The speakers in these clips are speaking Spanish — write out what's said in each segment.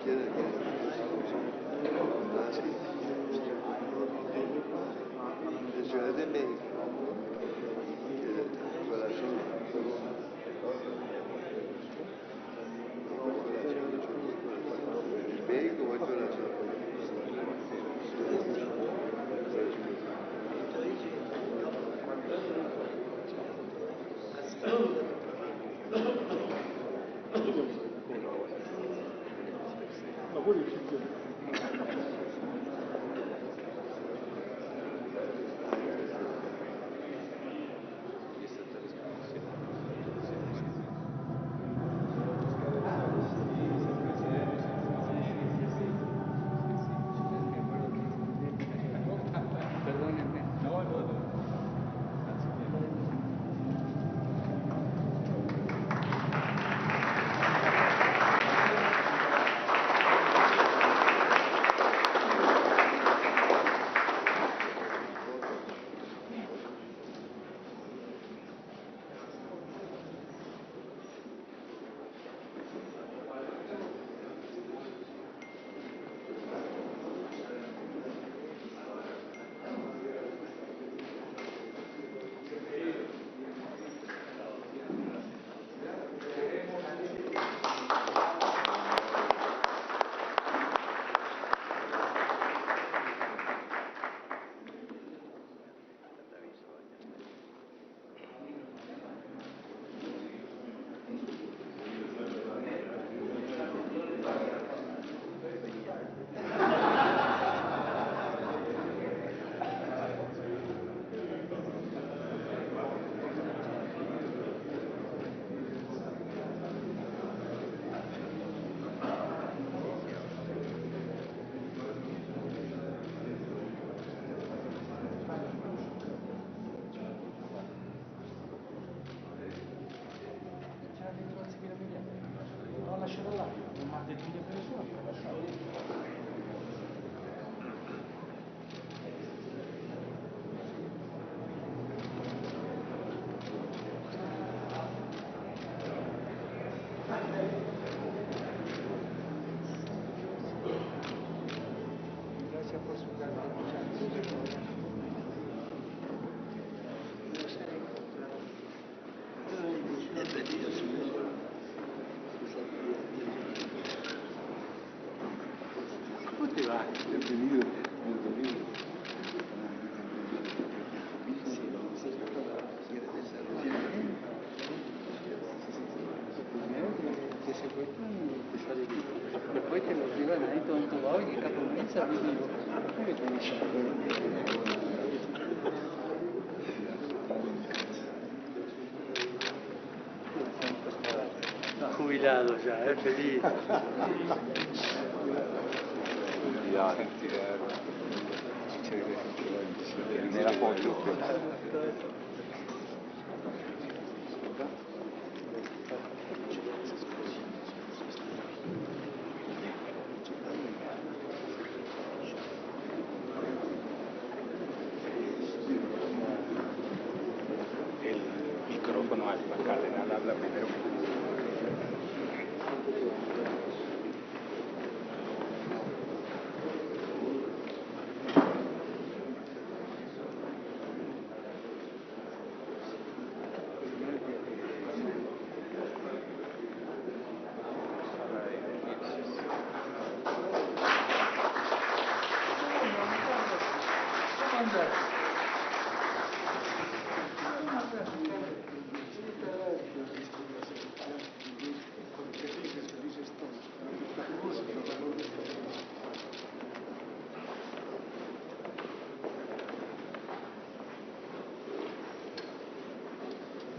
de Ciudad de México. México o corazón. Poi te lo dicono, hai tanto voglia, che comincia a jubilado ya, es feliz. Nella foto. El micrófono al cardenal habla primero.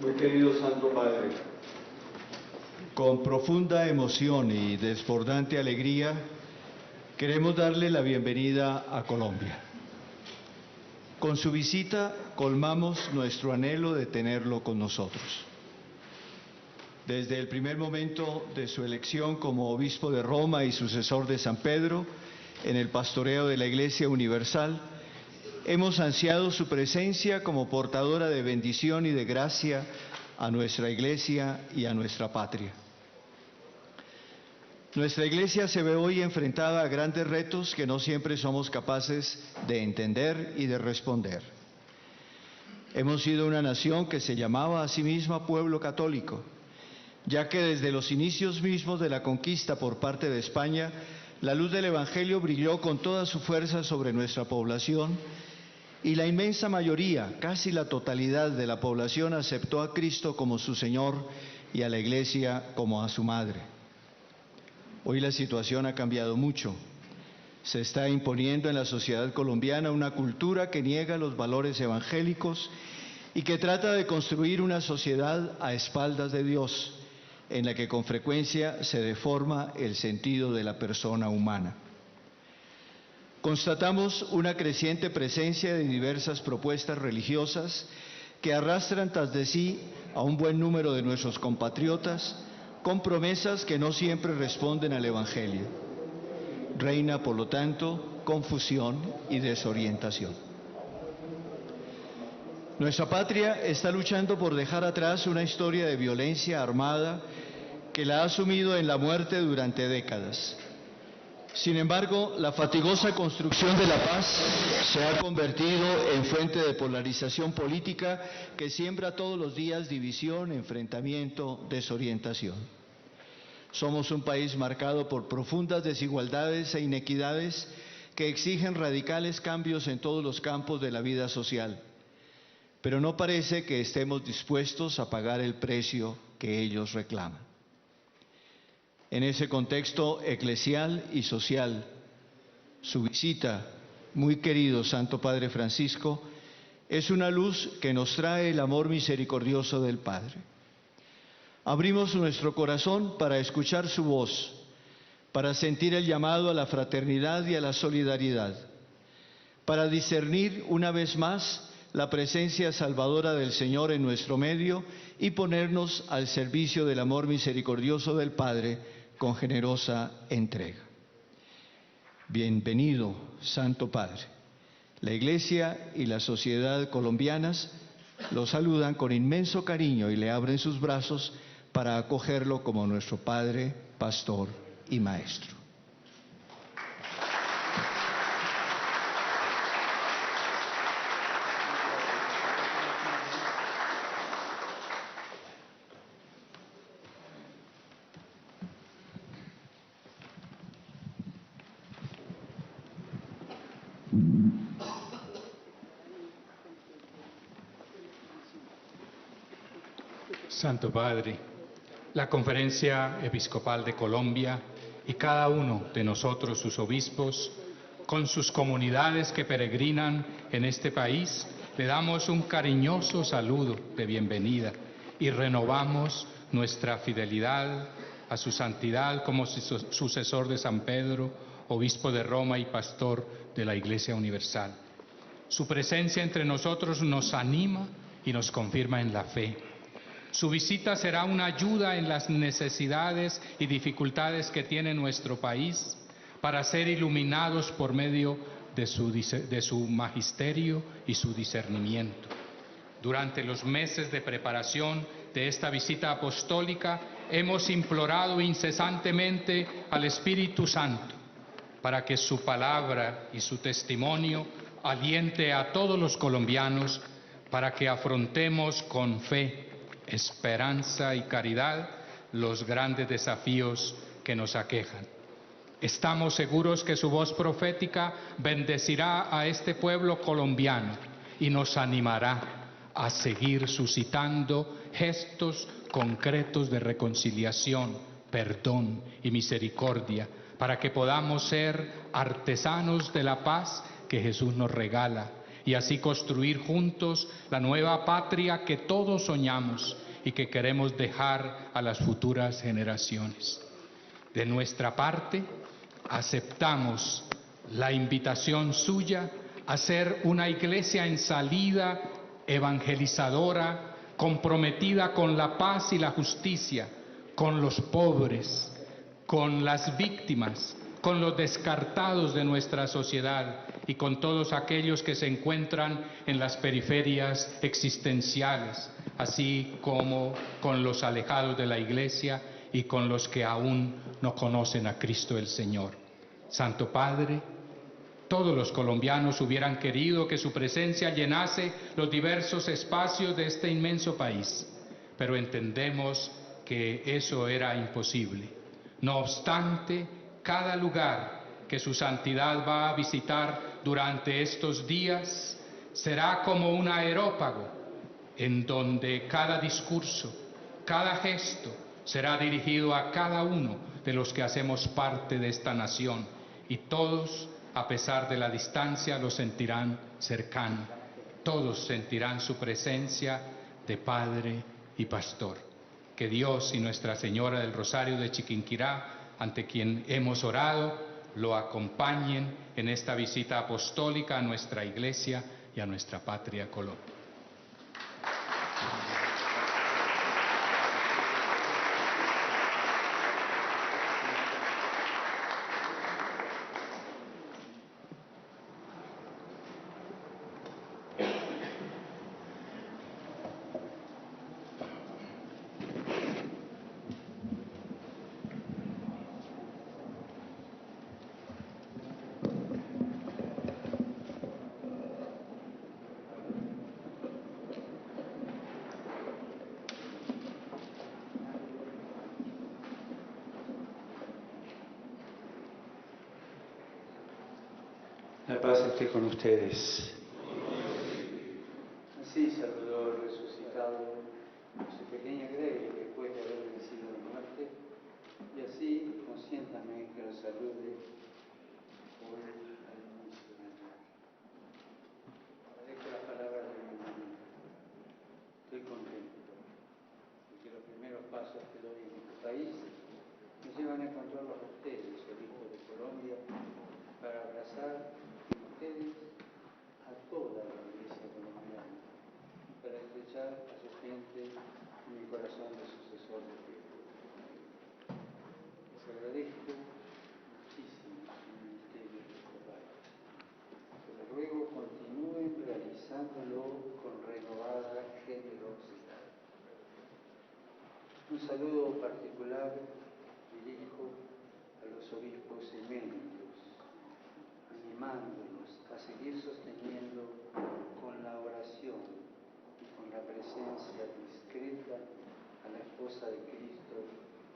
Muy querido Santo Padre, con profunda emoción y desbordante alegría, queremos darle la bienvenida a Colombia. Con su visita colmamos nuestro anhelo de tenerlo con nosotros. Desde el primer momento de su elección como obispo de Roma y sucesor de San Pedro en el pastoreo de la Iglesia Universal, hemos ansiado su presencia como portadora de bendición y de gracia a nuestra Iglesia y a nuestra patria. Nuestra iglesia se ve hoy enfrentada a grandes retos que no siempre somos capaces de entender y de responder. Hemos sido una nación que se llamaba a sí misma pueblo católico, ya que desde los inicios mismos de la conquista por parte de España, la luz del Evangelio brilló con toda su fuerza sobre nuestra población y la inmensa mayoría, casi la totalidad de la población, aceptó a Cristo como su Señor y a la Iglesia como a su Madre. Hoy la situación ha cambiado mucho. Se está imponiendo en la sociedad colombiana una cultura que niega los valores evangélicos y que trata de construir una sociedad a espaldas de Dios, en la que con frecuencia se deforma el sentido de la persona humana. Constatamos una creciente presencia de diversas propuestas religiosas que arrastran tras de sí a un buen número de nuestros compatriotas con promesas que no siempre responden al Evangelio. Reina, por lo tanto, confusión y desorientación. Nuestra patria está luchando por dejar atrás una historia de violencia armada que la ha sumido en la muerte durante décadas. Sin embargo, la fatigosa construcción de la paz se ha convertido en fuente de polarización política que siembra todos los días división, enfrentamiento, desorientación. Somos un país marcado por profundas desigualdades e inequidades que exigen radicales cambios en todos los campos de la vida social, pero no parece que estemos dispuestos a pagar el precio que ellos reclaman. En ese contexto eclesial y social, su visita, muy querido Santo Padre Francisco, es una luz que nos trae el amor misericordioso del Padre. Abrimos nuestro corazón para escuchar su voz, para sentir el llamado a la fraternidad y a la solidaridad, para discernir una vez más la presencia salvadora del Señor en nuestro medio y ponernos al servicio del amor misericordioso del Padre con generosa entrega. Bienvenido, Santo Padre. La Iglesia y la sociedad colombianas lo saludan con inmenso cariño y le abren sus brazos para acogerlo como nuestro Padre, Pastor y Maestro. Santo Padre, la Conferencia Episcopal de Colombia y cada uno de nosotros, sus obispos, con sus comunidades que peregrinan en este país, le damos un cariñoso saludo de bienvenida y renovamos nuestra fidelidad a su santidad como sucesor de San Pedro, obispo de Roma y pastor de la Iglesia Universal. Su presencia entre nosotros nos anima y nos confirma en la fe. Su visita será una ayuda en las necesidades y dificultades que tiene nuestro país para ser iluminados por medio de su magisterio y su discernimiento. Durante los meses de preparación de esta visita apostólica hemos implorado incesantemente al Espíritu Santo para que su palabra y su testimonio aliente a todos los colombianos para que afrontemos con fe, esperanza y caridad los grandes desafíos que nos aquejan. Estamos seguros que su voz profética bendecirá a este pueblo colombiano y nos animará a seguir suscitando gestos concretos de reconciliación, perdón y misericordia para que podamos ser artesanos de la paz que Jesús nos regala y así construir juntos la nueva patria que todos soñamos y que queremos dejar a las futuras generaciones. De nuestra parte, aceptamos la invitación suya a ser una iglesia en salida, evangelizadora, comprometida con la paz y la justicia, con los pobres, con las víctimas, con los descartados de nuestra sociedad y con todos aquellos que se encuentran en las periferias existenciales, así como con los alejados de la Iglesia y con los que aún no conocen a Cristo el Señor. Santo Padre, todos los colombianos hubieran querido que su presencia llenase los diversos espacios de este inmenso país, pero entendemos que eso era imposible. No obstante, cada lugar que su santidad va a visitar durante estos días será como un aerópago en donde cada discurso, cada gesto será dirigido a cada uno de los que hacemos parte de esta nación, y todos, a pesar de la distancia, lo sentirán cercano. Todos sentirán su presencia de Padre y Pastor. Que Dios y Nuestra Señora del Rosario de Chiquinquirá, ante quien hemos orado, lo acompañen en esta visita apostólica a nuestra Iglesia y a nuestra patria Colombia. La paz esté con ustedes. Así saludó el resucitado su pequeña Gregory después de haber vencido la muerte, y así consiéntame que lo salude hoy al inicio del año. Agradezco las palabras de mi hermano. Estoy contento porque los primeros pasos que doy en este país me llevan a encontrarlos a ustedes, obispos de Colombia, para abrazar ustedes a toda la Iglesia colombiana, para estrechar a su gente en el corazón de sucesor de Cristo. Les agradezco muchísimo su ministerio episcopal. Les ruego continúen realizándolo con renovada generosidad. Un saludo particular dirijo a los obispos eméritos, animándolos a seguir sosteniendo con la oración y con la presencia discreta a la esposa de Cristo,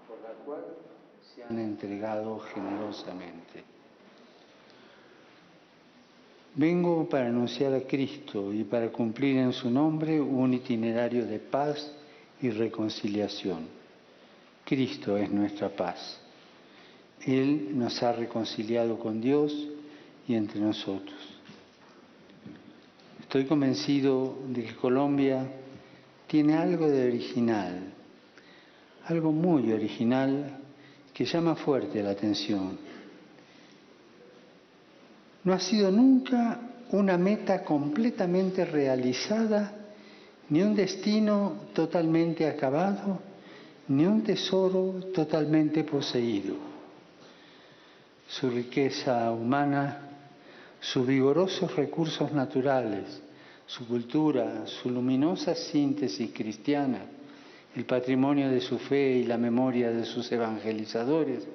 por la cual se han entregado generosamente. Vengo para anunciar a Cristo y para cumplir en su nombre un itinerario de paz y reconciliación. Cristo es nuestra paz. Él nos ha reconciliado con Dios y entre nosotros. Estoy convencido de que Colombia tiene algo de original, algo muy original que llama fuerte la atención. No ha sido nunca una meta completamente realizada, ni un destino totalmente acabado, ni un tesoro totalmente poseído. Su riqueza humana, sus vigorosos recursos naturales, su cultura, su luminosa síntesis cristiana, el patrimonio de su fe y la memoria de sus evangelizadores,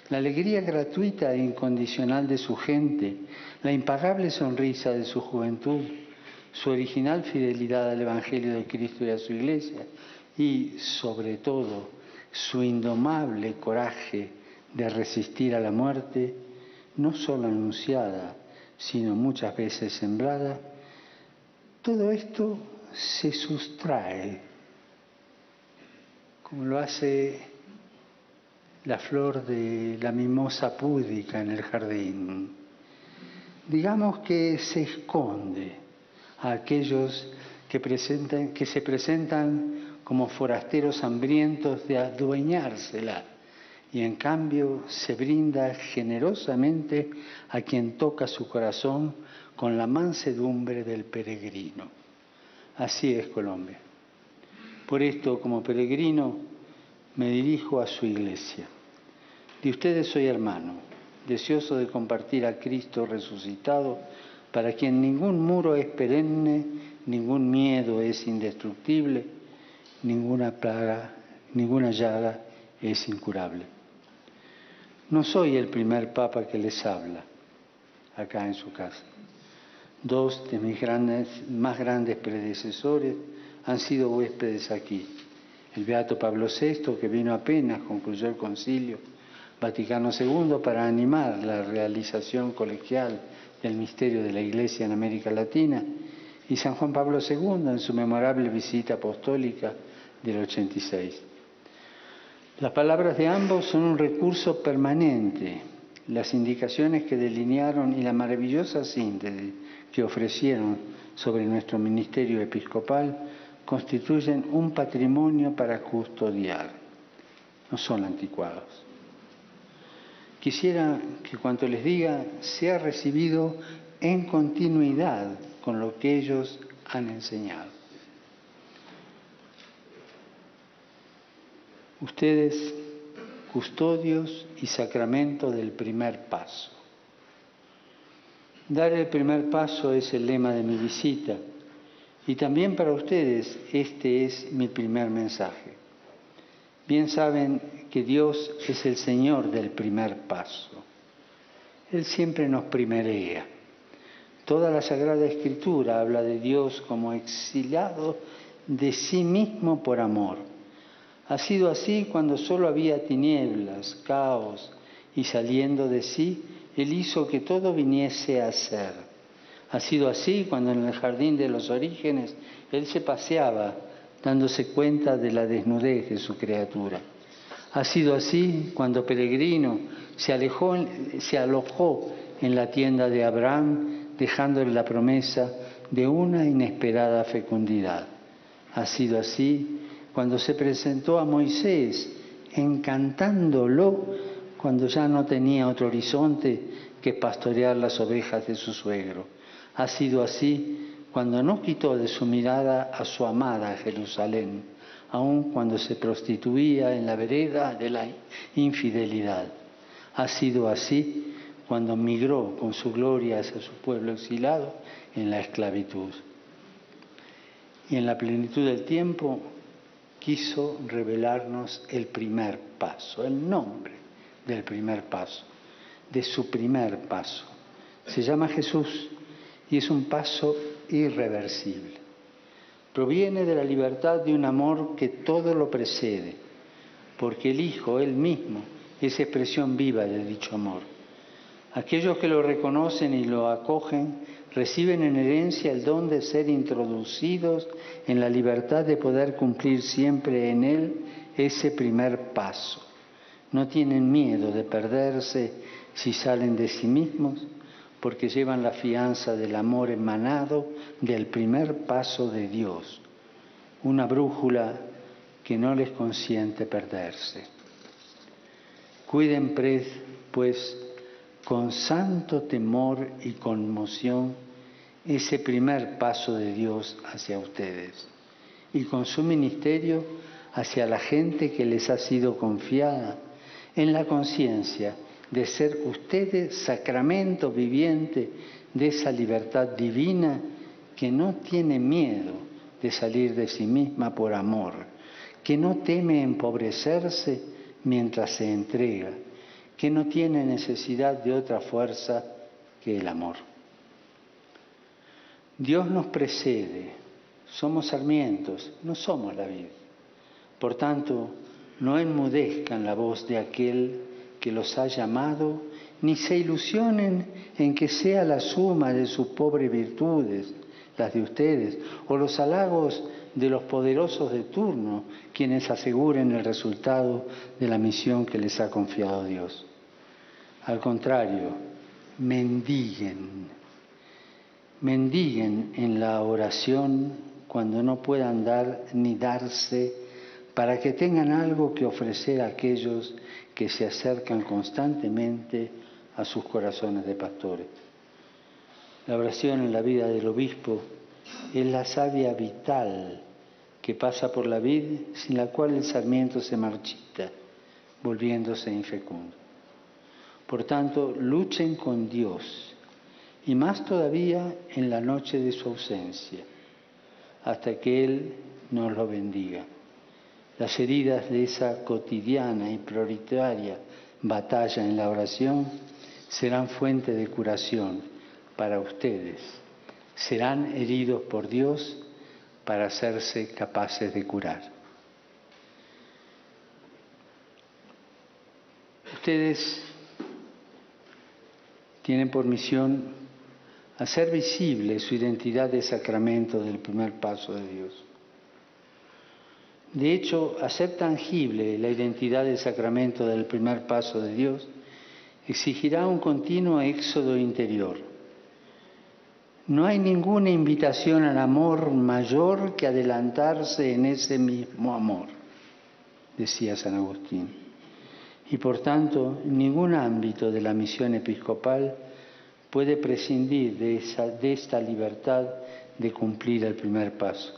la alegría gratuita e incondicional de su gente, la impagable sonrisa de su juventud, su original fidelidad al Evangelio de Cristo y a su Iglesia, y, sobre todo, su indomable coraje de resistir a la muerte, no solo anunciada, sino muchas veces sembrada, todo esto se sustrae, como lo hace la flor de la mimosa púdica en el jardín. Digamos que se esconde a aquellos que se presentan como forasteros hambrientos de adueñársela, y en cambio se brinda generosamente a quien toca su corazón con la mansedumbre del peregrino. Así es Colombia. Por esto, como peregrino, me dirijo a su Iglesia. De ustedes soy hermano, deseoso de compartir a Cristo resucitado, para quien ningún muro es perenne, ningún miedo es indestructible, ninguna plaga, ninguna llaga es incurable. No soy el primer papa que les habla acá en su casa. Dos de mis más grandes predecesores han sido huéspedes aquí. El beato Pablo VI, que vino apenas concluyó el Concilio Vaticano II para animar la realización colegial del misterio de la Iglesia en América Latina, y San Juan Pablo II en su memorable visita apostólica del 86. Las palabras de ambos son un recurso permanente. Las indicaciones que delinearon y la maravillosa síntesis que ofrecieron sobre nuestro ministerio episcopal constituyen un patrimonio para custodiar. No son anticuados. Quisiera que cuanto les diga sea recibido en continuidad con lo que ellos han enseñado. Ustedes, custodios y sacramento del primer paso. Dar el primer paso es el lema de mi visita y también para ustedes este es mi primer mensaje. Bien saben que Dios es el Señor del primer paso. Él siempre nos primerea. Toda la Sagrada Escritura habla de Dios como exiliado de sí mismo por amor. Ha sido así cuando solo había tinieblas, caos, y saliendo de sí, Él hizo que todo viniese a ser. Ha sido así cuando en el jardín de los orígenes Él se paseaba, dándose cuenta de la desnudez de su criatura. Ha sido así cuando peregrino se alojó en la tienda de Abraham, dejándole la promesa de una inesperada fecundidad. Ha sido así cuando se presentó a Moisés, encantándolo cuando ya no tenía otro horizonte que pastorear las ovejas de su suegro. Ha sido así cuando no quitó de su mirada a su amada Jerusalén, aun cuando se prostituía en la vereda de la infidelidad. Ha sido así cuando migró con su gloria hacia su pueblo exilado en la esclavitud. Y en la plenitud del tiempo quiso revelarnos el primer paso, el nombre del primer paso, de su primer paso. Se llama Jesús y es un paso irreversible. Proviene de la libertad de un amor que todo lo precede, porque el Hijo, Él mismo, es expresión viva de dicho amor. Aquellos que lo reconocen y lo acogen reciben en herencia el don de ser introducidos en la libertad de poder cumplir siempre en Él ese primer paso. No tienen miedo de perderse si salen de sí mismos, porque llevan la fianza del amor emanado del primer paso de Dios, una brújula que no les consiente perderse. Cuiden, pues, con santo temor y conmoción ese primer paso de Dios hacia ustedes y con su ministerio hacia la gente que les ha sido confiada en la conciencia de ser ustedes sacramento viviente de esa libertad divina que no tiene miedo de salir de sí misma por amor, que no teme empobrecerse mientras se entrega, que no tiene necesidad de otra fuerza que el amor. Dios nos precede, somos sarmientos, no somos la vid. Por tanto, no enmudezcan la voz de aquel que los ha llamado, ni se ilusionen en que sea la suma de sus pobres virtudes, las de ustedes, o los halagos de los poderosos de turno, quienes aseguren el resultado de la misión que les ha confiado Dios. Al contrario, mendiguen en la oración cuando no puedan dar ni darse, para que tengan algo que ofrecer a aquellos que se acercan constantemente a sus corazones de pastores. La oración en la vida del obispo es la savia vital que pasa por la vid, sin la cual el sarmiento se marchita, volviéndose infecundo. Por tanto, luchen con Dios, y más todavía en la noche de su ausencia, hasta que Él nos lo bendiga. Las heridas de esa cotidiana y prioritaria batalla en la oración serán fuente de curación para ustedes. Serán heridos por Dios para hacerse capaces de curar. Ustedes tienen por misión hacer visible su identidad de sacramento del primer paso de Dios. De hecho, hacer tangible la identidad del sacramento del primer paso de Dios exigirá un continuo éxodo interior. No hay ninguna invitación al amor mayor que adelantarse en ese mismo amor, decía San Agustín. Y por tanto, ningún ámbito de la misión episcopal puede prescindir de esta libertad de cumplir el primer paso.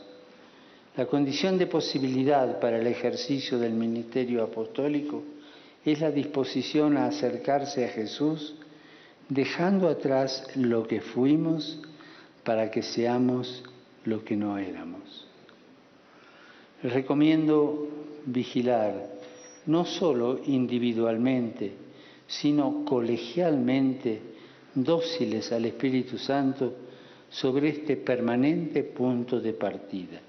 La condición de posibilidad para el ejercicio del ministerio apostólico es la disposición a acercarse a Jesús, dejando atrás lo que fuimos para que seamos lo que no éramos. Les recomiendo vigilar, no solo individualmente, sino colegialmente, dóciles al Espíritu Santo sobre este permanente punto de partida.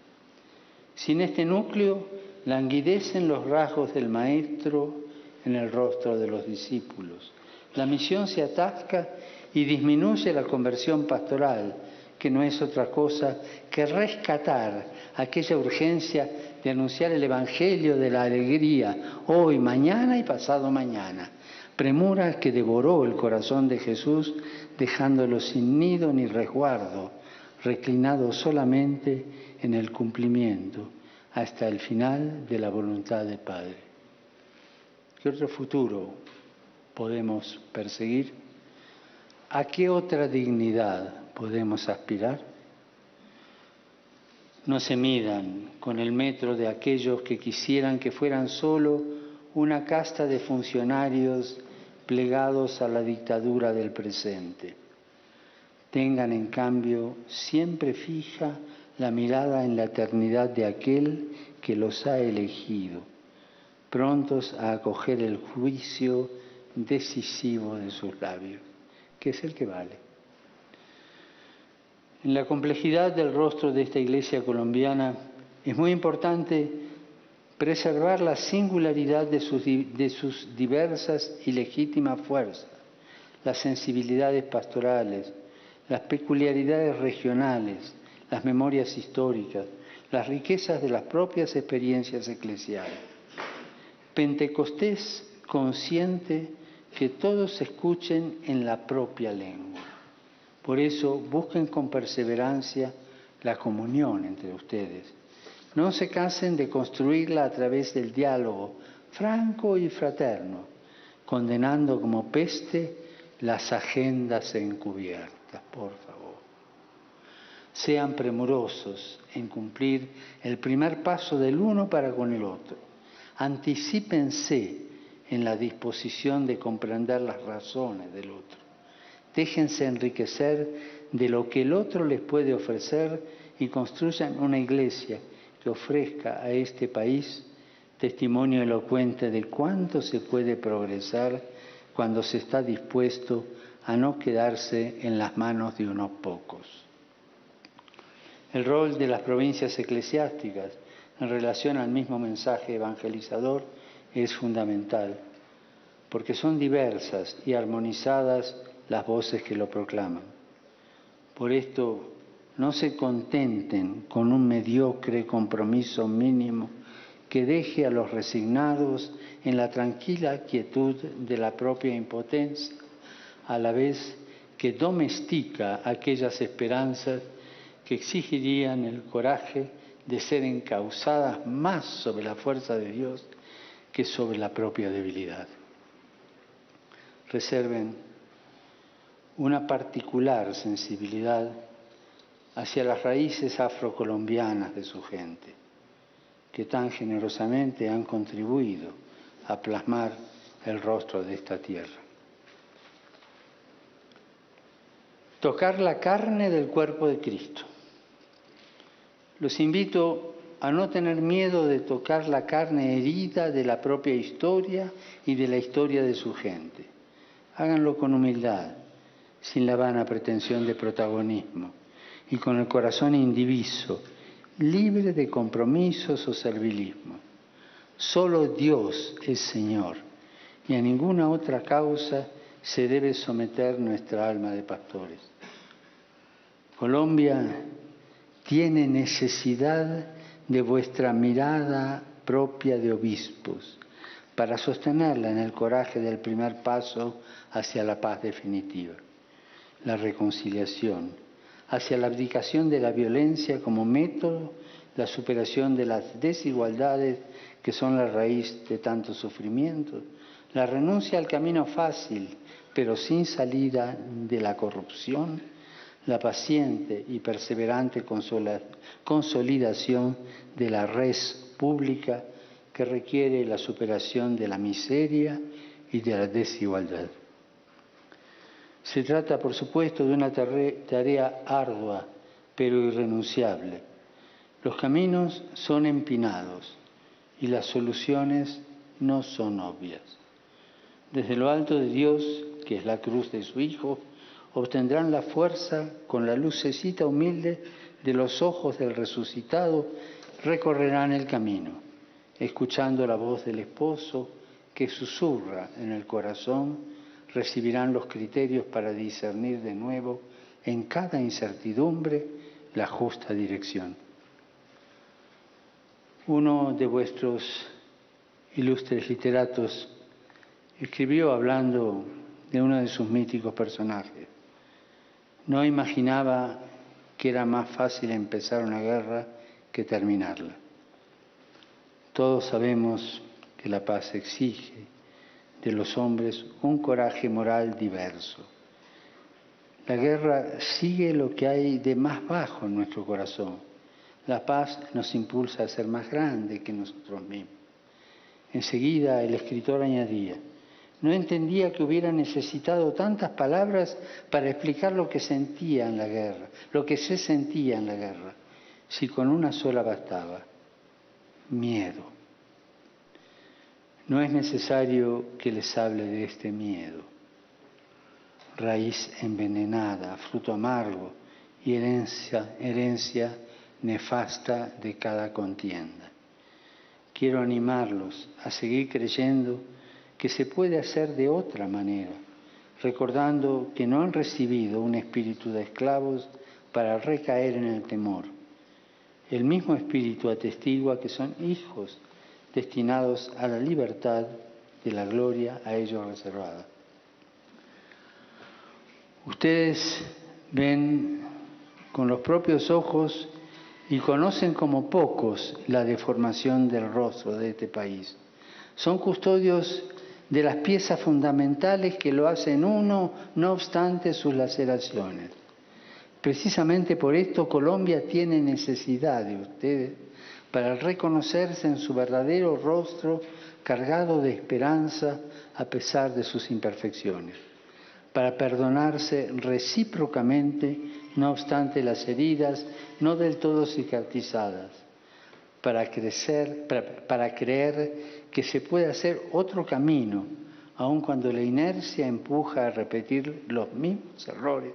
Sin este núcleo, languidecen los rasgos del Maestro en el rostro de los discípulos. La misión se atasca y disminuye la conversión pastoral, que no es otra cosa que rescatar aquella urgencia de anunciar el Evangelio de la alegría hoy, mañana y pasado mañana. Premura que devoró el corazón de Jesús, dejándolo sin nido ni resguardo, reclinado solamente en el cumplimiento hasta el final de la voluntad del Padre. ¿Qué otro futuro podemos perseguir? ¿A qué otra dignidad podemos aspirar? No se midan con el metro de aquellos que quisieran que fueran solo una casta de funcionarios plegados a la dictadura del presente. Tengan, en cambio, siempre fija la mirada en la eternidad de aquel que los ha elegido, prontos a acoger el juicio decisivo de sus labios, que es el que vale. En la complejidad del rostro de esta Iglesia colombiana es muy importante preservar la singularidad de sus diversas y legítimas fuerzas, las sensibilidades pastorales, las peculiaridades regionales, las memorias históricas, las riquezas de las propias experiencias eclesiales. Pentecostés consciente que todos escuchen en la propia lengua. Por eso busquen con perseverancia la comunión entre ustedes. No se cansen de construirla a través del diálogo franco y fraterno, condenando como peste las agendas encubiertas, por favor. Sean premurosos en cumplir el primer paso del uno para con el otro. Anticípense en la disposición de comprender las razones del otro. Déjense enriquecer de lo que el otro les puede ofrecer y construyan una iglesia que ofrezca a este país testimonio elocuente de cuánto se puede progresar cuando se está dispuesto a no quedarse en las manos de unos pocos. El rol de las provincias eclesiásticas en relación al mismo mensaje evangelizador es fundamental, porque son diversas y armonizadas las voces que lo proclaman. Por esto, no se contenten con un mediocre compromiso mínimo que deje a los resignados en la tranquila quietud de la propia impotencia, a la vez que domestica aquellas esperanzas que exigirían el coraje de ser encausadas más sobre la fuerza de Dios que sobre la propia debilidad. Reserven una particular sensibilidad hacia las raíces afrocolombianas de su gente, que tan generosamente han contribuido a plasmar el rostro de esta tierra. Tocar la carne del cuerpo de Cristo. Los invito a no tener miedo de tocar la carne herida de la propia historia y de la historia de su gente. Háganlo con humildad, sin la vana pretensión de protagonismo y con el corazón indiviso, libre de compromisos o servilismo. Solo Dios es Señor y a ninguna otra causa se debe someter nuestra alma de pastores. Colombia tiene necesidad de vuestra mirada propia de obispos para sostenerla en el coraje del primer paso hacia la paz definitiva, la reconciliación, hacia la abdicación de la violencia como método, la superación de las desigualdades que son la raíz de tanto sufrimiento, la renuncia al camino fácil, pero sin salida de la corrupción, la paciente y perseverante consolidación de la res pública que requiere la superación de la miseria y de la desigualdad. Se trata, por supuesto, de una tarea ardua, pero irrenunciable. Los caminos son empinados y las soluciones no son obvias. Desde lo alto de Dios, que es la cruz de su Hijo, obtendrán la fuerza con la lucecita humilde de los ojos del resucitado, recorrerán el camino, escuchando la voz del esposo que susurra en el corazón, recibirán los criterios para discernir de nuevo en cada incertidumbre la justa dirección. Uno de vuestros ilustres literatos escribió hablando de uno de sus míticos personajes. No imaginaba que era más fácil empezar una guerra que terminarla. Todos sabemos que la paz exige de los hombres un coraje moral diverso. La guerra sigue lo que hay de más bajo en nuestro corazón. La paz nos impulsa a ser más grandes que nosotros mismos. Enseguida el escritor añadía: no entendía que hubiera necesitado tantas palabras para explicar lo que sentía en la guerra, lo que se sentía en la guerra, si con una sola bastaba: miedo. No es necesario que les hable de este miedo, raíz envenenada, fruto amargo y herencia nefasta de cada contienda. Quiero animarlos a seguir creyendo que se puede hacer de otra manera, recordando que no han recibido un espíritu de esclavos para recaer en el temor. El mismo espíritu atestigua que son hijos destinados a la libertad de la gloria a ellos reservada. Ustedes ven con los propios ojos y conocen como pocos la deformación del rostro de este país. Son custodios de las piezas fundamentales que lo hacen uno, no obstante sus laceraciones. Precisamente por esto Colombia tiene necesidad de ustedes para reconocerse en su verdadero rostro cargado de esperanza a pesar de sus imperfecciones, para perdonarse recíprocamente no obstante las heridas no del todo cicatrizadas, para creer que se puede hacer otro camino, aun cuando la inercia empuja a repetir los mismos errores,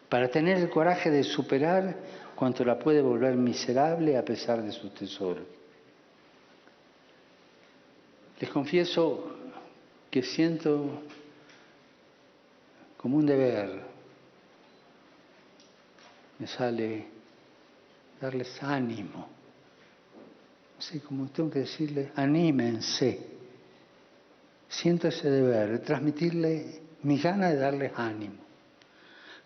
para tener el coraje de superar cuanto la puede volver miserable a pesar de sus tesoros. Les confieso que siento como un deber, me sale darles ánimo. Así como tengo que decirle, anímense. Siento ese deber de transmitirle mi gana de darles ánimo.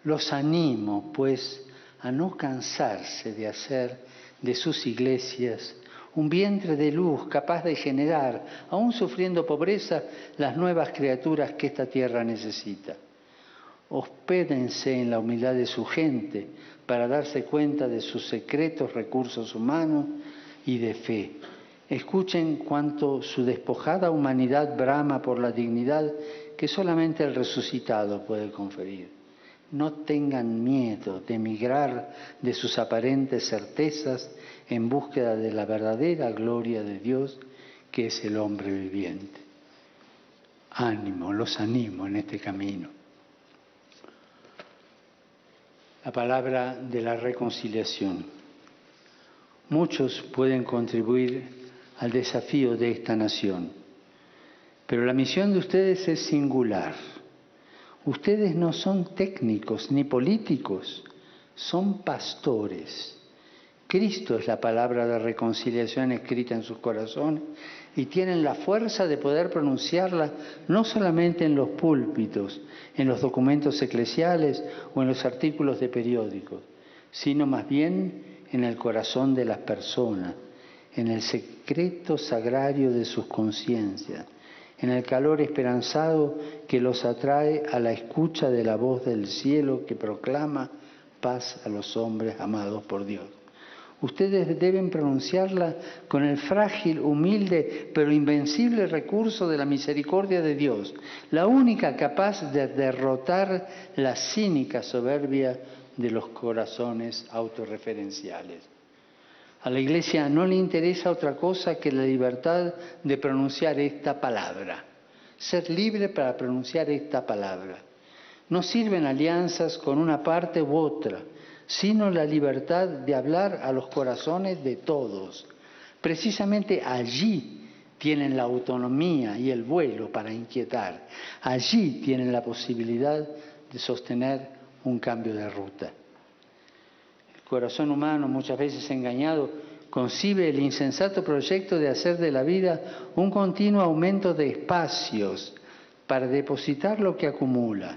Los animo, pues, a no cansarse de hacer de sus iglesias un vientre de luz capaz de generar, aún sufriendo pobreza, las nuevas criaturas que esta tierra necesita. Hospédense en la humildad de su gente para darse cuenta de sus secretos recursos humanos y de fe. Escuchen cuánto su despojada humanidad brama por la dignidad que solamente el resucitado puede conferir. no tengan miedo de emigrar de sus aparentes certezas en búsqueda de la verdadera gloria de Dios, que es el hombre viviente. Ánimo, los animo en este camino. La palabra de la reconciliación. Muchos pueden contribuir al desafío de esta nación, pero la misión de ustedes es singular. Ustedes no son técnicos ni políticos, son pastores. Cristo es la palabra de reconciliación escrita en sus corazones y tienen la fuerza de poder pronunciarla no solamente en los púlpitos, en los documentos eclesiales o en los artículos de periódicos, sino más bien en el corazón de las personas, en el secreto sagrario de sus conciencias, en el calor esperanzado que los atrae a la escucha de la voz del cielo que proclama paz a los hombres amados por Dios. Ustedes deben pronunciarla con el frágil, humilde, pero invencible recurso de la misericordia de Dios, la única capaz de derrotar la cínica soberbia de los corazones autorreferenciales. A la Iglesia no le interesa otra cosa que la libertad de pronunciar esta palabra, ser libre para pronunciar esta palabra. No sirven alianzas con una parte u otra, sino la libertad de hablar a los corazones de todos. Precisamente allí tienen la autonomía y el vuelo para inquietar. Allí tienen la posibilidad de sostener un cambio de ruta. El corazón humano, muchas veces engañado, concibe el insensato proyecto de hacer de la vida un continuo aumento de espacios para depositar lo que acumula.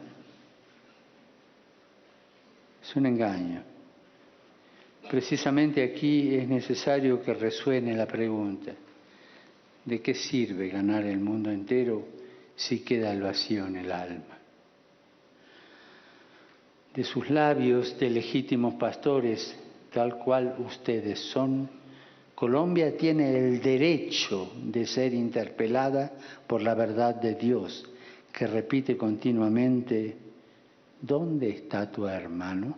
Es un engaño. Precisamente aquí es necesario que resuene la pregunta: ¿de qué sirve ganar el mundo entero si queda el vacío en el alma? De sus labios de legítimos pastores, tal cual ustedes son, Colombia tiene el derecho de ser interpelada por la verdad de Dios, que repite continuamente: ¿dónde está tu hermano?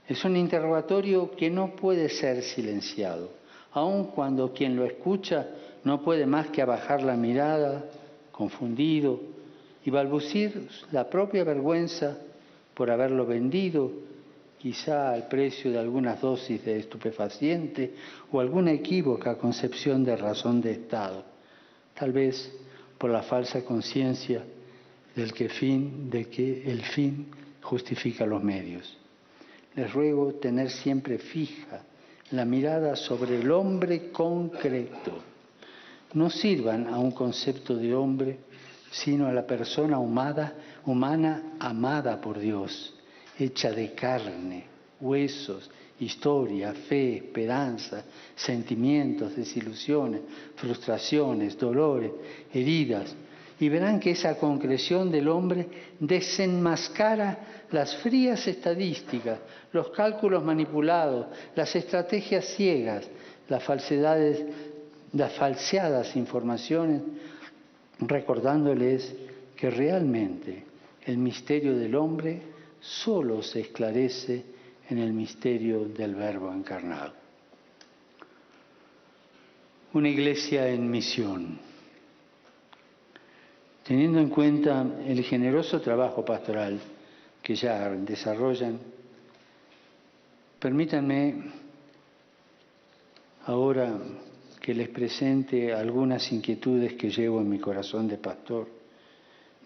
Es un interrogatorio que no puede ser silenciado, aun cuando quien lo escucha no puede más que abajar la mirada, confundido, y balbucir la propia vergüenza por haberlo vendido, quizá al precio de algunas dosis de estupefaciente o alguna equívoca concepción de razón de Estado, tal vez por la falsa conciencia de que el fin justifica los medios. Les ruego tener siempre fija la mirada sobre el hombre concreto. No sirvan a un concepto de hombre, sino a la persona humana amada por Dios, hecha de carne, huesos, historia, fe, esperanza, sentimientos, desilusiones, frustraciones, dolores, heridas. Y verán que esa concreción del hombre desenmascara las frías estadísticas, los cálculos manipulados, las estrategias ciegas, las falseadas informaciones, recordándoles que realmente el misterio del hombre solo se esclarece en el misterio del Verbo encarnado. Una iglesia en misión. Teniendo en cuenta el generoso trabajo pastoral que ya desarrollan, permítanme ahora que les presente algunas inquietudes que llevo en mi corazón de pastor,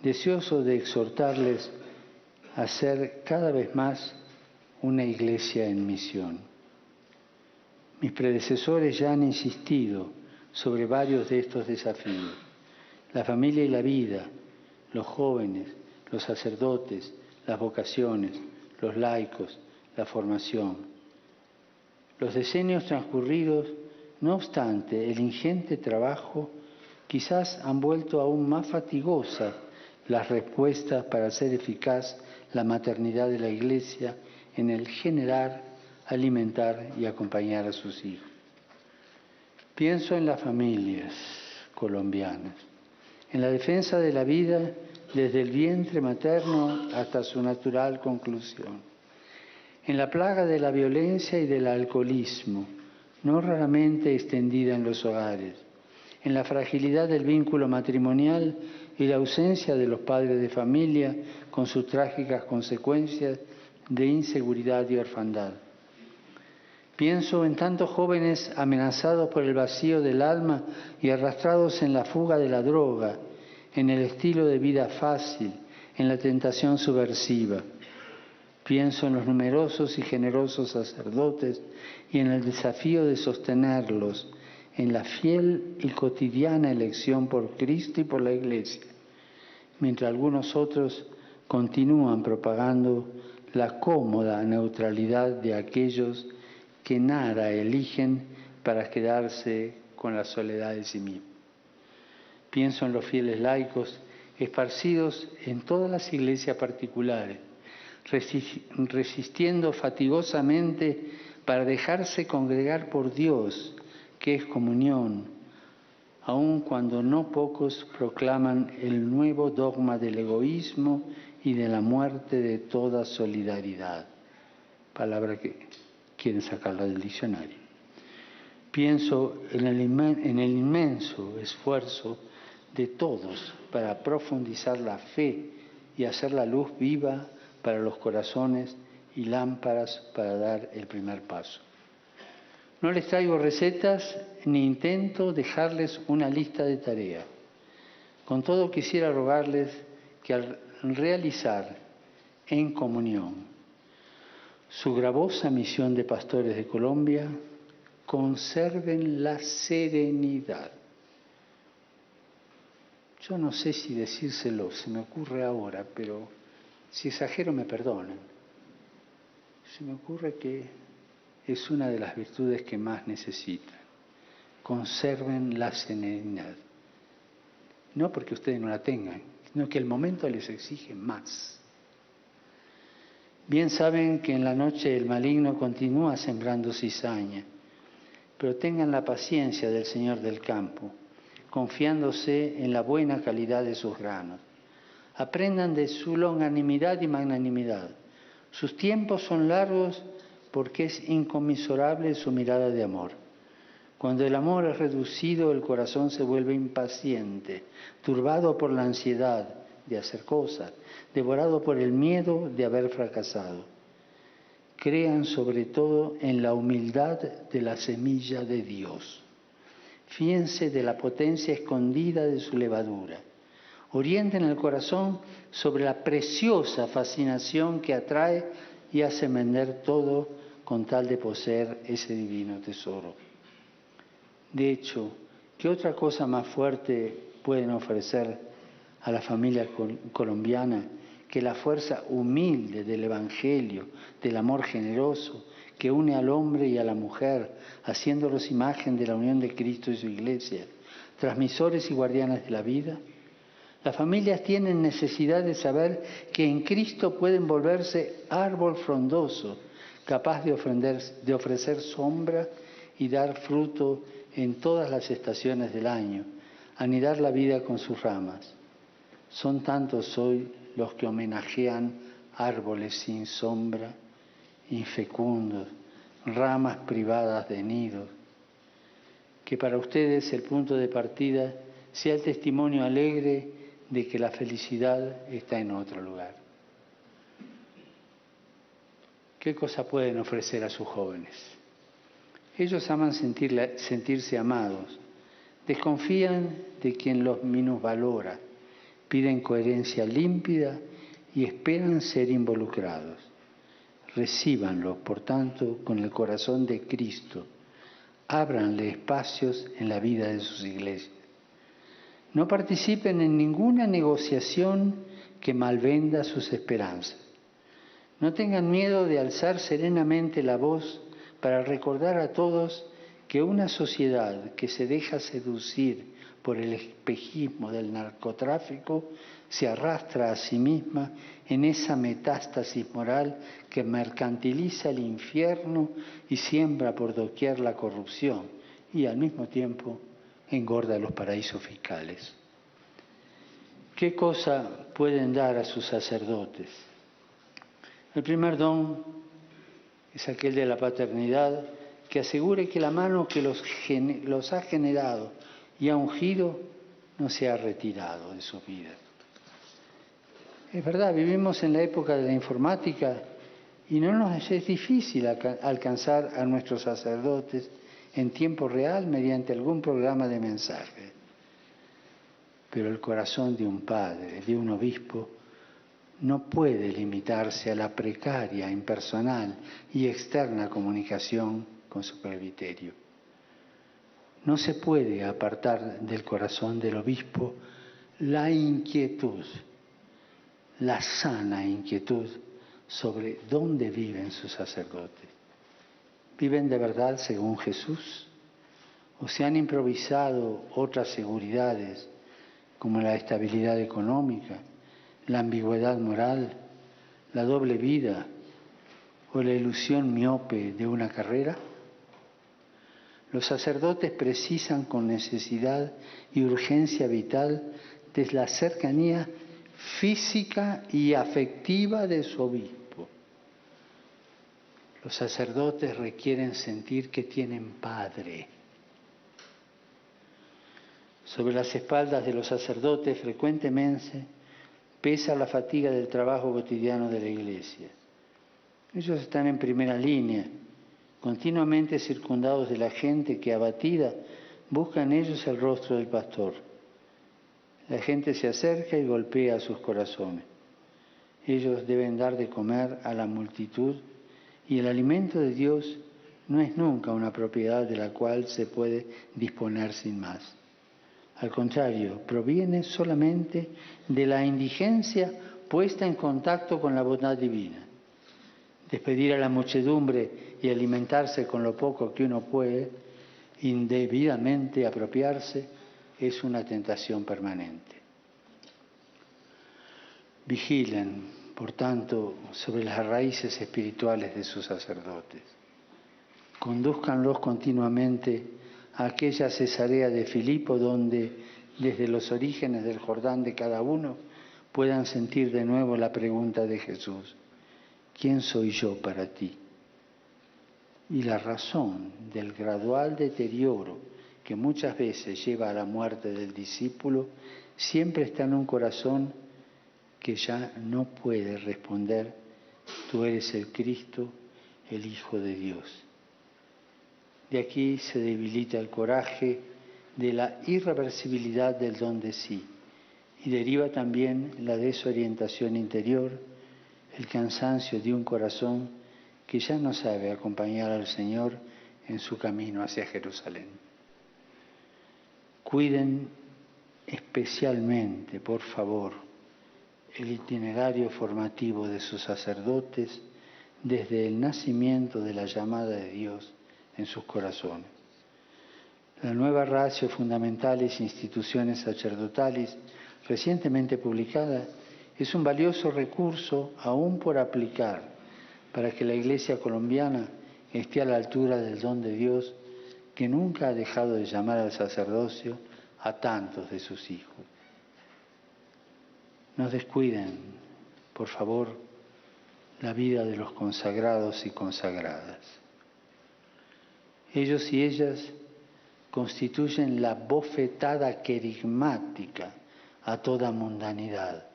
deseoso de exhortarles a ser cada vez más una iglesia en misión. Mis predecesores ya han insistido sobre varios de estos desafíos: la familia y la vida, los jóvenes, los sacerdotes, las vocaciones, los laicos, la formación. Los decenios transcurridos, no obstante el ingente trabajo, quizás han vuelto aún más fatigosas las respuestas para hacer eficaz la maternidad de la Iglesia en el generar, alimentar y acompañar a sus hijos. Pienso en las familias colombianas, en la defensa de la vida desde el vientre materno hasta su natural conclusión. En la plaga de la violencia y del alcoholismo, no raramente extendida en los hogares, en la fragilidad del vínculo matrimonial y la ausencia de los padres de familia con sus trágicas consecuencias de inseguridad y orfandad. Pienso en tantos jóvenes amenazados por el vacío del alma y arrastrados en la fuga de la droga, en el estilo de vida fácil, en la tentación subversiva. Pienso en los numerosos y generosos sacerdotes y en el desafío de sostenerlos en la fiel y cotidiana elección por Cristo y por la Iglesia, mientras algunos otros continúan propagando la cómoda neutralidad de aquellos que nada eligen para quedarse con la soledad de sí mismos. Pienso en los fieles laicos esparcidos en todas las iglesias particulares, resistiendo fatigosamente para dejarse congregar por Dios, que es comunión, aun cuando no pocos proclaman el nuevo dogma del egoísmo y de la muerte de toda solidaridad. Palabra que quieren sacarla del diccionario. Pienso en el inmenso esfuerzo de todos para profundizar la fe y hacer la luz viva para los corazones y lámparas para dar el primer paso. No les traigo recetas ni intento dejarles una lista de tareas. Con todo quisiera rogarles que al realizar en comunión su gravosa misión de pastores de Colombia, conserven la serenidad. Yo no sé si decírselo, se me ocurre ahora, pero si exagero me perdonen. Se me ocurre que es una de las virtudes que más necesitan. Conserven la serenidad. No porque ustedes no la tengan, sino que el momento les exige más. Bien saben que en la noche el maligno continúa sembrando cizaña, pero tengan la paciencia del Señor del campo, confiándose en la buena calidad de sus granos. Aprendan de su longanimidad y magnanimidad. Sus tiempos son largos porque es inconmensurable su mirada de amor. Cuando el amor es reducido, el corazón se vuelve impaciente, turbado por la ansiedad de hacer cosas, devorado por el miedo de haber fracasado. Crean sobre todo en la humildad de la semilla de Dios. Fíense de la potencia escondida de su levadura. Orienten el corazón sobre la preciosa fascinación que atrae y hace vender todo con tal de poseer ese divino tesoro. De hecho, ¿qué otra cosa más fuerte pueden ofrecer a la familia colombiana que la fuerza humilde del Evangelio, del amor generoso, que une al hombre y a la mujer, haciéndolos imagen de la unión de Cristo y su Iglesia, transmisores y guardianes de la vida? Las familias tienen necesidad de saber que en Cristo pueden volverse árbol frondoso, capaz de ofrecer sombra y dar fruto en todas las estaciones del año, anidar la vida con sus ramas. Son tantos hoy los que homenajean árboles sin sombra, infecundos, ramas privadas de nidos. Que para ustedes el punto de partida sea el testimonio alegre de que la felicidad está en otro lugar. ¿Qué cosa pueden ofrecer a sus jóvenes? Ellos aman sentirse amados, desconfían de quien los minusvalora, piden coherencia límpida y esperan ser involucrados. Recíbanlos, por tanto, con el corazón de Cristo. Ábranle espacios en la vida de sus iglesias. No participen en ninguna negociación que malvenda sus esperanzas. No tengan miedo de alzar serenamente la voz para recordar a todos que una sociedad que se deja seducir por el espejismo del narcotráfico se arrastra a sí misma en esa metástasis moral que mercantiliza el infierno y siembra por doquier la corrupción y al mismo tiempo engorda los paraísos fiscales. ¿Qué cosa pueden dar a sus sacerdotes? El primer don es aquel de la paternidad, que asegure que la mano que los ha generado y ha ungido no se ha retirado de sus vidas. Es verdad, vivimos en la época de la informática y no nos es difícil alcanzar a nuestros sacerdotes en tiempo real mediante algún programa de mensaje. Pero el corazón de un padre, de un obispo, no puede limitarse a la precaria, impersonal y externa comunicación con su presbiterio. No se puede apartar del corazón del obispo la inquietud, la sana inquietud sobre dónde viven sus sacerdotes. ¿Viven de verdad según Jesús? ¿O se han improvisado otras seguridades como la estabilidad económica, la ambigüedad moral, la doble vida o la ilusión miope de una carrera? Los sacerdotes precisan con necesidad y urgencia vital de la cercanía física y afectiva de su obispo. Los sacerdotes requieren sentir que tienen padre. Sobre las espaldas de los sacerdotes frecuentemente pesa la fatiga del trabajo cotidiano de la Iglesia. Ellos están en primera línea, continuamente circundados de la gente que, abatida, busca en ellos el rostro del pastor. La gente se acerca y golpea sus corazones. Ellos deben dar de comer a la multitud y el alimento de Dios no es nunca una propiedad de la cual se puede disponer sin más. Al contrario, proviene solamente de la indigencia puesta en contacto con la bondad divina. Despedir a la muchedumbre y alimentarse con lo poco que uno puede, indebidamente apropiarse, es una tentación permanente. Vigilen, por tanto, sobre las raíces espirituales de sus sacerdotes. Condúzcanlos continuamente a aquella Cesarea de Filipo donde, desde los orígenes del Jordán de cada uno, puedan sentir de nuevo la pregunta de Jesús: ¿quién soy yo para ti? Y la razón del gradual deterioro que muchas veces lleva a la muerte del discípulo siempre está en un corazón que ya no puede responder: tú eres el Cristo, el Hijo de Dios. De aquí se debilita el coraje de la irreversibilidad del don de sí y deriva también la desorientación interior, el cansancio de un corazón que ya no sabe acompañar al Señor en su camino hacia Jerusalén. Cuiden especialmente, por favor, el itinerario formativo de sus sacerdotes desde el nacimiento de la llamada de Dios en sus corazones. La nueva Ratio Fundamentales Institutiones Sacerdotales, recientemente publicada, es un valioso recurso aún por aplicar para que la Iglesia colombiana esté a la altura del don de Dios que nunca ha dejado de llamar al sacerdocio a tantos de sus hijos. No descuiden, por favor, la vida de los consagrados y consagradas. Ellos y ellas constituyen la bofetada querigmática a toda mundanidad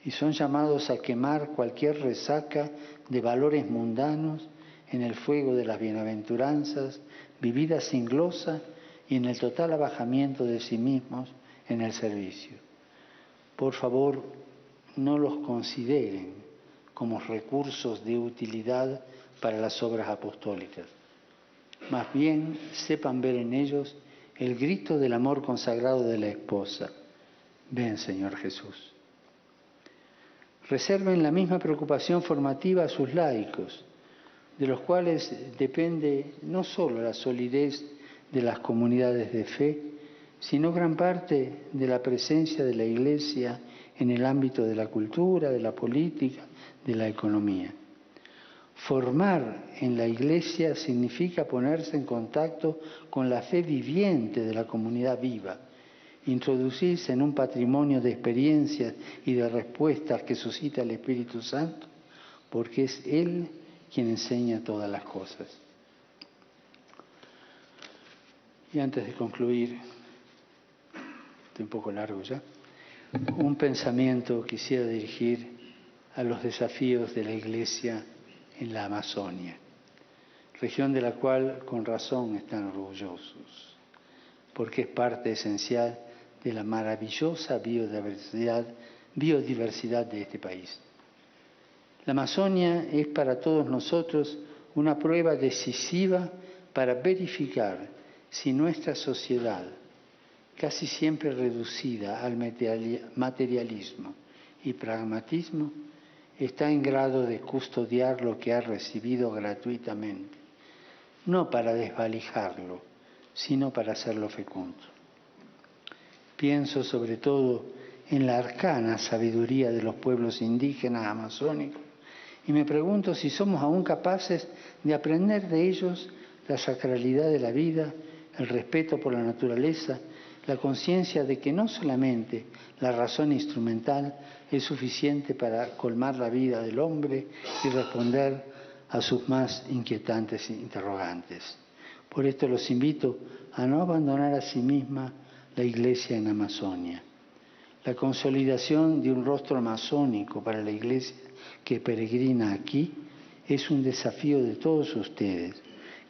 y son llamados a quemar cualquier resaca de valores mundanos en el fuego de las bienaventuranzas vividas sin glosa y en el total abajamiento de sí mismos en el servicio. Por favor, no los consideren como recursos de utilidad para las obras apostólicas. Más bien, sepan ver en ellos el grito del amor consagrado de la esposa. Ven, Señor Jesús. Reserven la misma preocupación formativa a sus laicos, de los cuales depende no solo la solidez de las comunidades de fe, sino gran parte de la presencia de la Iglesia en el ámbito de la cultura, de la política, de la economía. Formar en la Iglesia significa ponerse en contacto con la fe viviente de la comunidad viva introducirse en un patrimonio de experiencias y de respuestas que suscita el Espíritu Santo, porque es Él quien enseña todas las cosas. Y antes de concluir, estoy un poco largo ya, un pensamiento quisiera dirigir a los desafíos de la Iglesia en la Amazonia, región de la cual con razón están orgullosos, porque es parte esencial de la maravillosa biodiversidad de este país. La Amazonia es para todos nosotros una prueba decisiva para verificar si nuestra sociedad, casi siempre reducida al materialismo y pragmatismo, está en grado de custodiar lo que ha recibido gratuitamente, no para desvalijarlo, sino para hacerlo fecundo. Pienso sobre todo en la arcana sabiduría de los pueblos indígenas amazónicos y me pregunto si somos aún capaces de aprender de ellos la sacralidad de la vida, el respeto por la naturaleza, la conciencia de que no solamente la razón instrumental es suficiente para colmar la vida del hombre y responder a sus más inquietantes interrogantes. Por esto los invito a no abandonar a sí misma la Iglesia en Amazonia. La consolidación de un rostro amazónico para la Iglesia que peregrina aquí es un desafío de todos ustedes,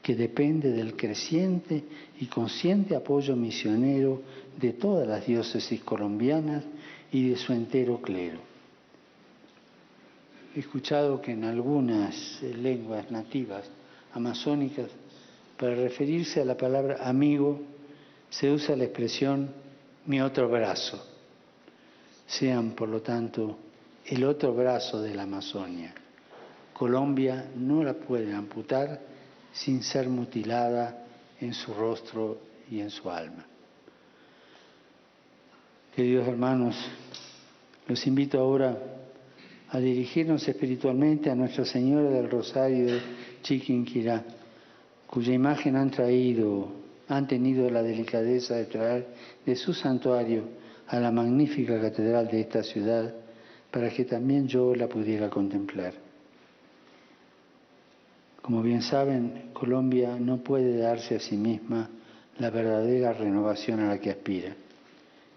que depende del creciente y consciente apoyo misionero de todas las diócesis colombianas y de su entero clero. He escuchado que en algunas lenguas nativas amazónicas, para referirse a la palabra amigo, se usa la expresión mi otro brazo. Sean, por lo tanto, el otro brazo de la Amazonia. Colombia no la puede amputar sin ser mutilada en su rostro y en su alma. Queridos hermanos, los invito ahora a dirigirnos espiritualmente a Nuestra Señora del Rosario de Chiquinquirá, cuya imagen han tenido la delicadeza de traer de su santuario a la magnífica catedral de esta ciudad, para que también yo la pudiera contemplar. Como bien saben, Colombia no puede darse a sí misma la verdadera renovación a la que aspira,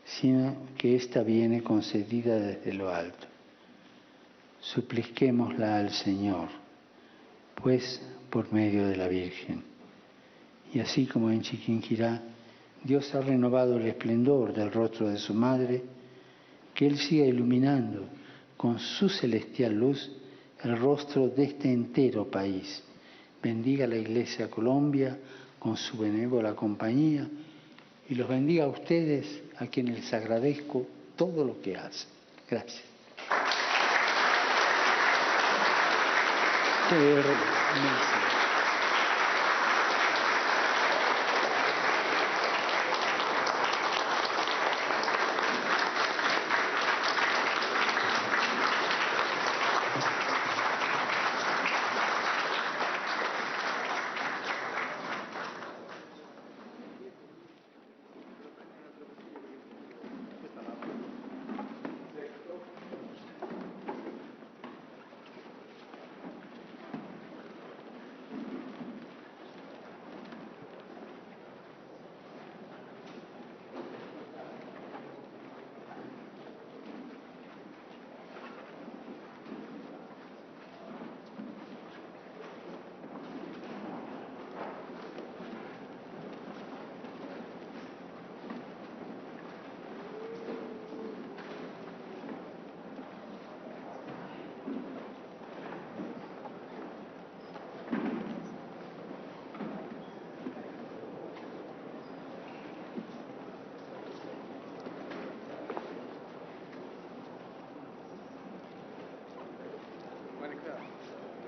sino que ésta viene concedida desde lo alto. Supliquémosla al Señor, pues por medio de la Virgen. Y así como en Chiquinquirá Dios ha renovado el esplendor del rostro de su Madre, que Él siga iluminando con su celestial luz el rostro de este entero país. Bendiga a la Iglesia Colombia con su benévola compañía y los bendiga a ustedes, a quienes les agradezco todo lo que hacen. Gracias.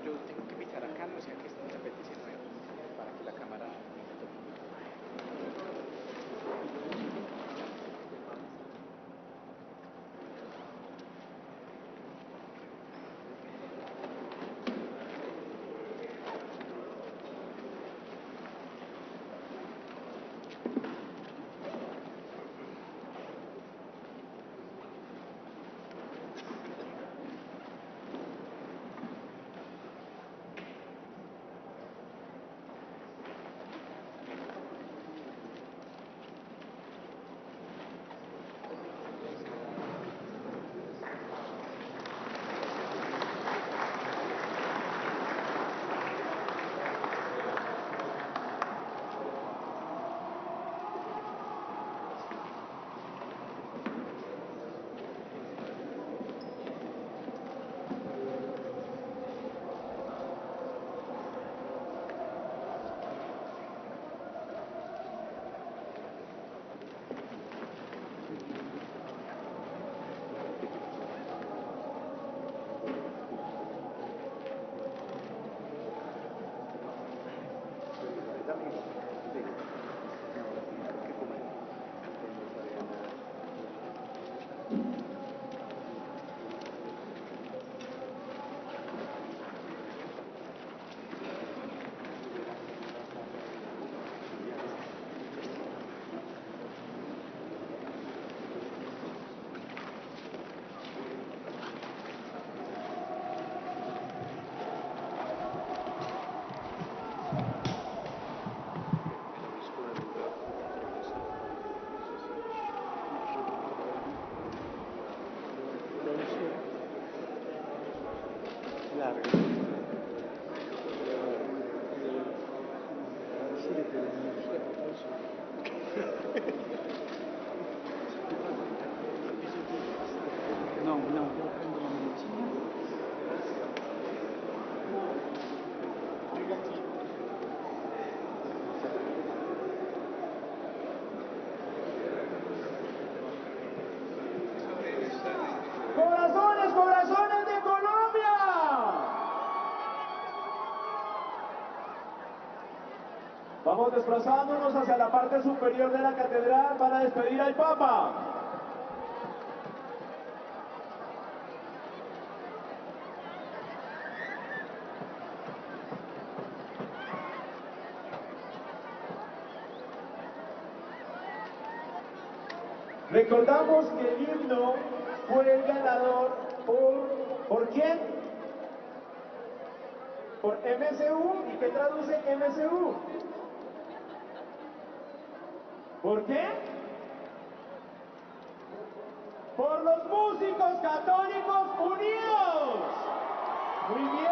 Yo tengo que invitar a Carlos y a que esté en repetición para que la cámara... No, no, yo prendo la medicina. ¡Corazones, corazones de Colombia! Vamos desplazándonos hacia la parte superior de la catedral para despedir al Papa. Recordamos que el himno fue el ganador ¿por quién? Por MSU. ¿Y qué traduce MSU? ¿Por qué? Por los músicos católicos unidos. Muy bien.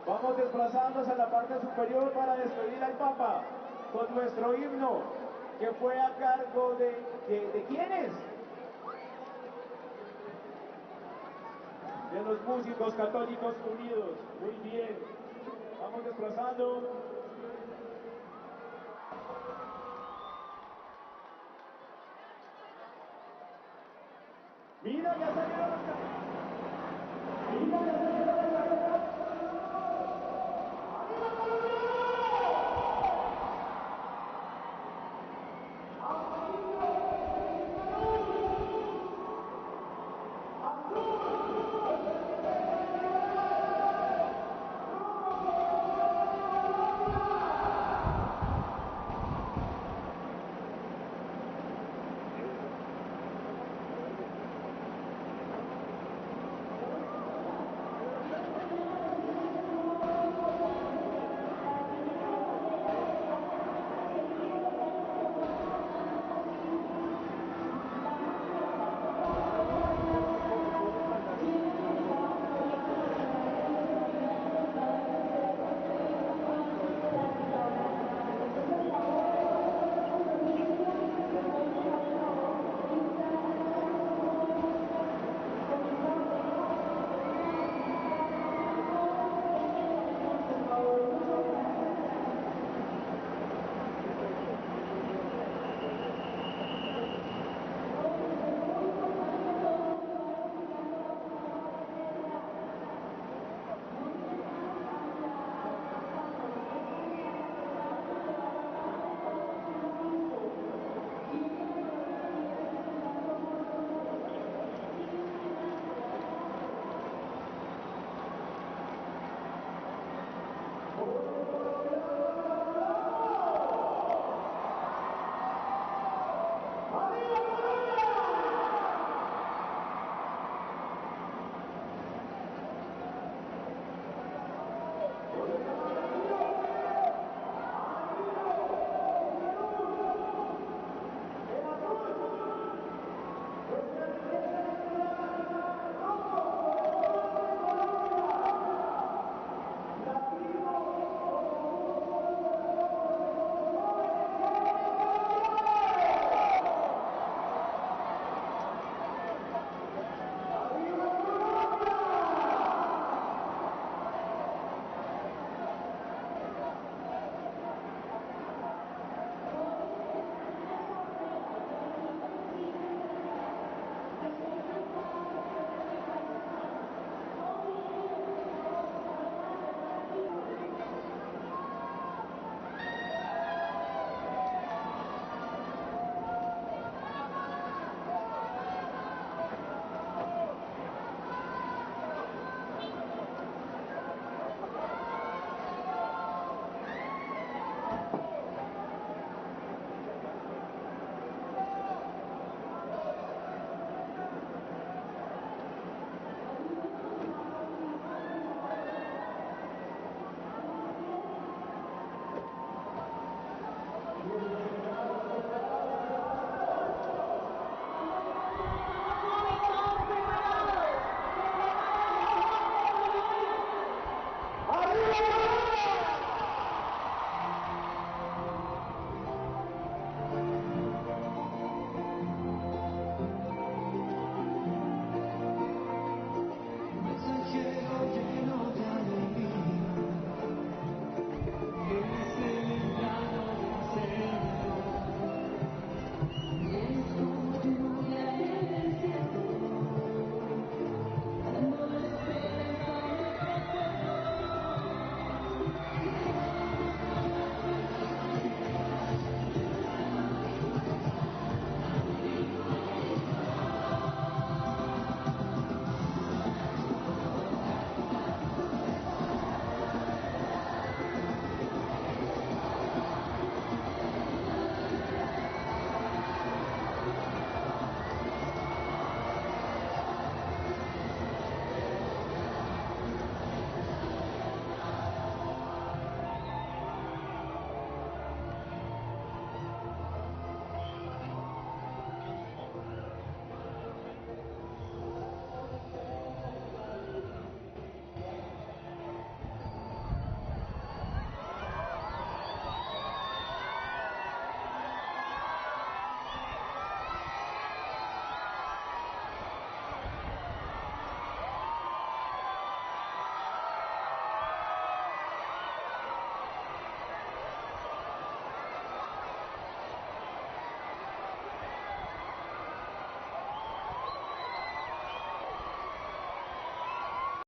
Vamos desplazándonos a la parte superior para despedir al Papa con nuestro himno, que fue a cargo ¿de quiénes? De los músicos católicos unidos. Muy bien. Vamos desplazando. Mira, ya salieron los... Mira, ya salieron los...